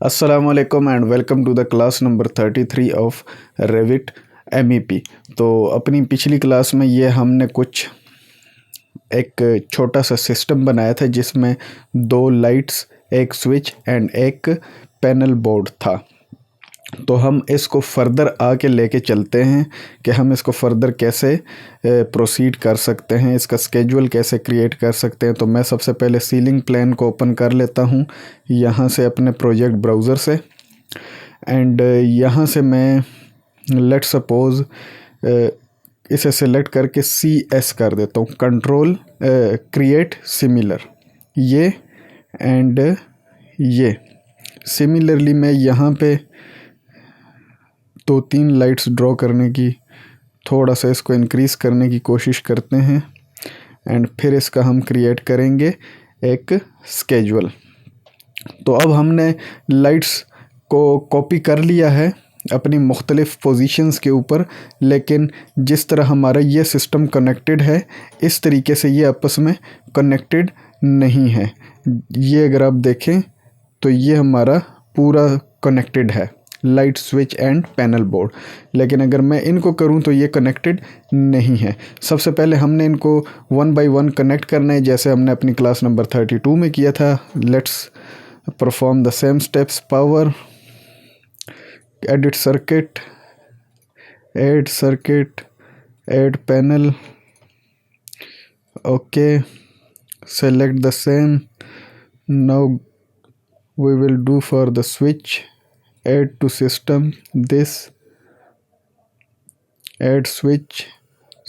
अस्सलाम वालेकुम and welcome to the class number 33 of Revit MEP। तो अपनी पिछली क्लास में ये हमने कुछ एक छोटा सा सिस्टम बनाया था जिसमें 2 लाइट्स, एक स्विच एंड एक पैनल बोर्ड था। तो हम इसको फर्दर आके लेके चलते हैं कि हम इसको फर्दर कैसे प्रोसीड कर सकते हैं, इसका स्केड्यूल कैसे क्रिएट कर सकते हैं। तो मैं सबसे पहले सीलिंग प्लान को ओपन कर लेता हूँ यहाँ से अपने प्रोजेक्ट ब्राउज़र से एंड यहाँ से मैं लेट सपोज़ इसे सेलेक्ट करके CS कर देता हूँ, कंट्रोल क्रिएट सिमिलर, ये एंड ये। सिमिलरली मैं यहाँ पे 2-3 लाइट्स ड्रॉ करने की, थोड़ा सा इसको इंक्रीज़ करने की कोशिश करते हैं एंड फिर इसका हम क्रिएट करेंगे एक स्केड्यूल। तो अब हमने लाइट्स को कॉपी कर लिया है अपनी मुख्तलिफ़ पोजीशंस के ऊपर, लेकिन जिस तरह हमारा ये सिस्टम कनेक्टेड है इस तरीके से ये आपस में कनेक्टेड नहीं है। ये अगर आप देखें तो ये हमारा पूरा कनेक्टेड है, light, switch and panel board, लेकिन अगर मैं इनको करूं तो ये कनेक्टेड नहीं है। सबसे पहले हमने इनको 1 बाय 1 कनेक्ट करना है जैसे हमने अपनी क्लास नंबर 32 में किया था। Let's perform the same steps. Power, edit circuit, add circuit, add panel, okay, select the same. Now we will do for the switch, add to system, this, add switch।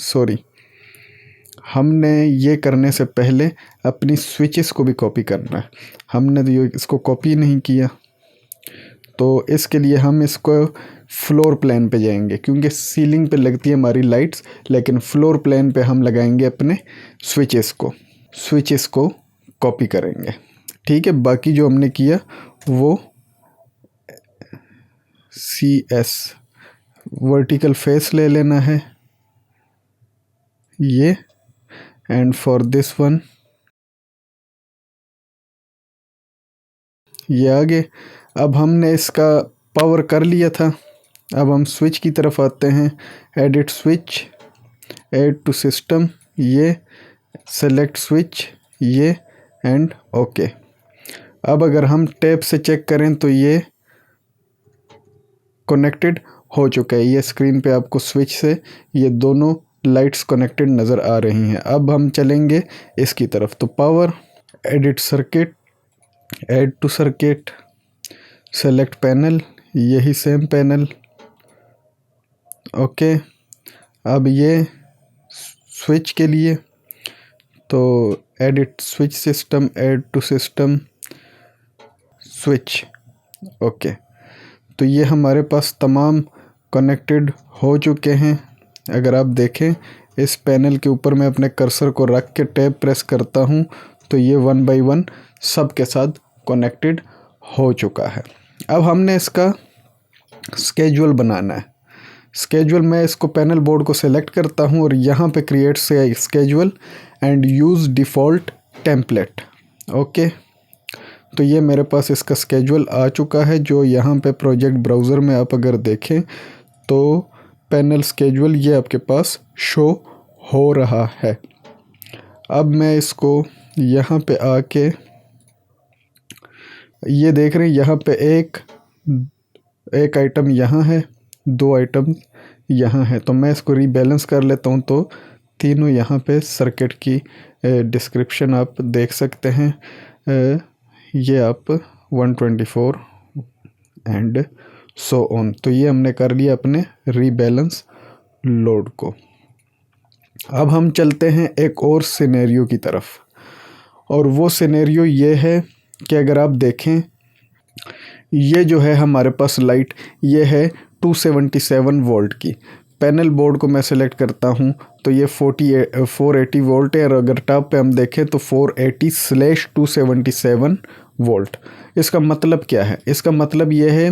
Sorry, हमने ये करने से पहले अपनी switches को भी copy करना है। हमने तो ये इसको कॉपी नहीं किया, तो इसके लिए हम इसको फ्लोर प्लान पे जाएंगे, क्योंकि सीलिंग पे लगती है हमारी लाइट्स, लेकिन फ्लोर प्लान पे हम लगाएंगे अपने स्विचेस को कॉपी करेंगे। ठीक है, बाकी जो हमने किया वो CS वर्टिकल फेस ले लेना है ये, एंड फॉर दिस वन ये आगे। अब हमने इसका पावर कर लिया था, अब हम स्विच की तरफ आते हैं। Edit switch, add to system, ये, सेलेक्ट स्विच, ये एंड ओके। अब अगर हम टैब से चेक करें तो ये कनेक्टेड हो चुका है। ये स्क्रीन पे आपको स्विच से ये दोनों लाइट्स कनेक्टेड नज़र आ रही हैं। अब हम चलेंगे इसकी तरफ। तो power, edit circuit, add to circuit, select panel, यही सेम पैनल, ओके। अब ये स्विच के लिए तो edit switch system, add to system, switch, okay. तो ये हमारे पास तमाम कनेक्टेड हो चुके हैं। अगर आप देखें इस पैनल के ऊपर मैं अपने कर्सर को रख के टैब प्रेस करता हूँ तो ये 1 बाय 1 सब के साथ कनेक्टेड हो चुका है। अब हमने इसका स्केड्यूल बनाना है। स्केड्यूल, मैं इसको पैनल बोर्ड को सेलेक्ट करता हूँ और यहाँ पे क्रिएट से schedule and use default template, okay. तो ये मेरे पास इसका स्केड्यूल आ चुका है, जो यहाँ पे प्रोजेक्ट ब्राउज़र में आप अगर देखें तो पैनल स्केड्यूल ये आपके पास शो हो रहा है। अब मैं इसको यहाँ पे आके, ये देख रहे हैं यहाँ पे एक आइटम यहाँ है, 2 आइटम यहाँ है। तो मैं इसको रीबैलेंस कर लेता हूँ तो तीनों यहाँ पे सर्किट की डिस्क्रिप्शन आप देख सकते हैं। ये आप 124 एंड सो ऑन। तो ये हमने कर लिया अपने रीबैलेंस लोड को। अब हम चलते हैं एक और सिनेरियो की तरफ, और वो सिनेरियो ये है कि अगर आप देखें ये जो है हमारे पास लाइट, ये है 277 वोल्ट की। पैनल बोर्ड को मैं सेलेक्ट करता हूँ तो ये 480 वोल्ट है, और अगर टॉप पे हम देखें तो 480/277 वोल्ट। इसका मतलब क्या है? इसका मतलब ये है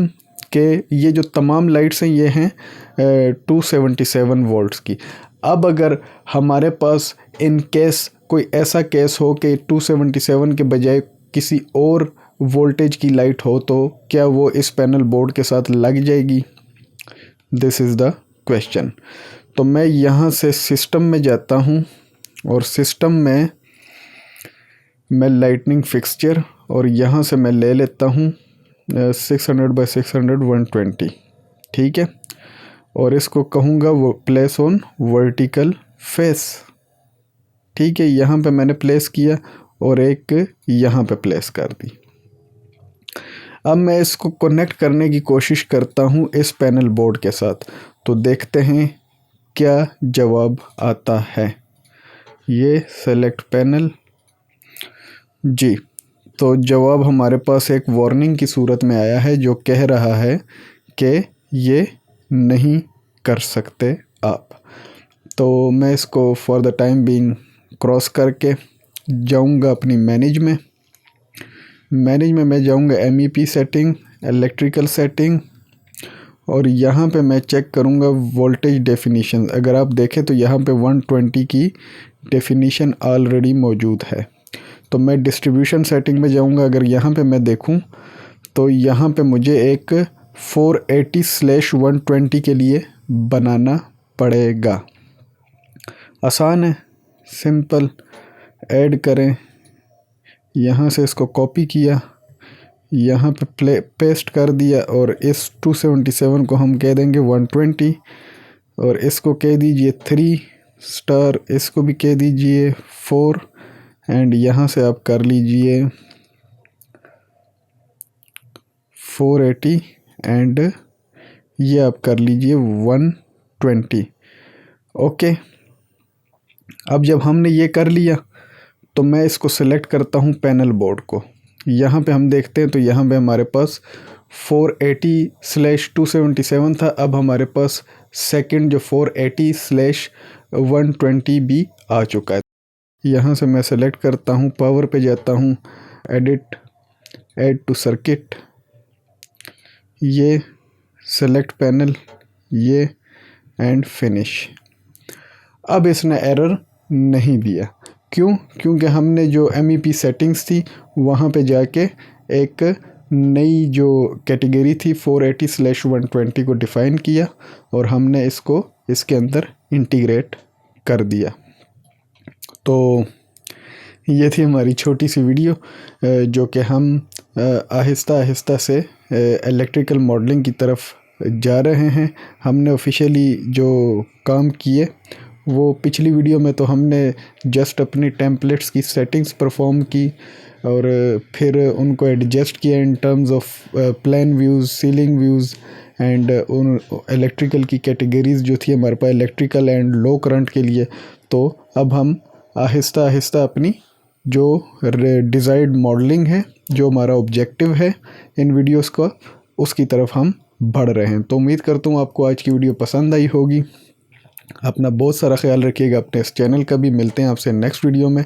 कि ये जो तमाम लाइट्स हैं ये हैं 277 वोल्ट्स की। अब अगर हमारे पास इन केस कोई ऐसा केस हो कि 277 के बजाय किसी और वोल्टेज की लाइट हो तो क्या वो इस पैनल बोर्ड के साथ लग जाएगी? This is the question. तो मैं यहाँ से सिस्टम में जाता हूँ और सिस्टम में मैं लाइटनिंग फिक्सचर और यहाँ से मैं ले लेता हूँ 600 बाई 600 120, ठीक है। और इसको कहूँगा वो प्लेस ऑन वर्टिकल फेस, ठीक है। यहाँ पे मैंने प्लेस किया और एक यहाँ पे प्लेस कर दी। अब मैं इसको कनेक्ट करने की कोशिश करता हूँ इस पैनल बोर्ड के साथ, तो देखते हैं क्या जवाब आता है। ये सेलेक्ट पैनल जी, तो जवाब हमारे पास एक वार्निंग की सूरत में आया है जो कह रहा है कि ये नहीं कर सकते आप। तो मैं इसको for the time being cross करके जाऊंगा अपनी मैनेज में मैं जाऊंगा MEP सेटिंग, इलेक्ट्रिकल सेटिंग, और यहाँ पे मैं चेक करूँगा वोल्टेज डेफिनीशन। अगर आप देखें तो यहाँ पे 120 की डेफिनीशन ऑलरेडी मौजूद है। तो मैं डिस्ट्रीब्यूशन सेटिंग में जाऊँगा। अगर यहाँ पे मैं देखूँ तो यहाँ पे मुझे एक 480/120 के लिए बनाना पड़ेगा। आसान है, सिंपल। ऐड करें, यहाँ से इसको कॉपी किया, यहाँ पे पेस्ट कर दिया, और इस 277 को हम कह देंगे 120, और इसको कह दीजिए 3 स्टार, इसको भी कह दीजिए 4, एंड यहाँ से आप कर लीजिए 480 एंड ये आप कर लीजिए 120। ओके, अब जब हमने ये कर लिया तो मैं इसको सेलेक्ट करता हूँ पैनल बोर्ड को। यहाँ पे हम देखते हैं तो यहाँ पे हमारे पास 480/277 था। अब हमारे पास सेकंड जो 480/120 भी आ चुका है। यहाँ से मैं सेलेक्ट करता हूँ, पावर पे जाता हूँ, एडिट, ऐड टू सर्किट, ये सेलेक्ट पैनल, ये एंड फिनिश। अब इसने एरर नहीं दिया। क्यों? क्योंकि हमने जो MEP सेटिंग्स थी वहाँ पे जाके एक नई जो कैटेगरी थी 480/120 को डिफ़ाइन किया और हमने इसको इसके अंदर इंटीग्रेट कर दिया। तो ये थी हमारी छोटी सी वीडियो जो कि हम आहिस्ता आहिस्ता से इलेक्ट्रिकल मॉडलिंग की तरफ जा रहे हैं। हमने ऑफिशियली जो काम किए वो पिछली वीडियो में तो हमने जस्ट अपनी टेम्पलेट्स की सेटिंग्स परफॉर्म की और फिर उनको एडजस्ट किया in terms of plan views, ceiling views, and उन इलेक्ट्रिकल की कैटेगरीज़ जो थी हमारे पास इलेक्ट्रिकल एंड लो करंट के लिए। तो अब हम आहिस्ता आहिस्ता अपनी जो डिज़ायर्ड मॉडलिंग है, जो हमारा ऑब्जेक्टिव है इन वीडियोस का, उसकी तरफ हम बढ़ रहे हैं। तो उम्मीद करता हूँ आपको आज की वीडियो पसंद आई होगी। अपना बहुत सारा ख्याल रखिएगा, अपने इस चैनल का भी। मिलते हैं आपसे नेक्स्ट वीडियो में,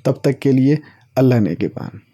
तब तक के लिए अल्लाह नेगेबान।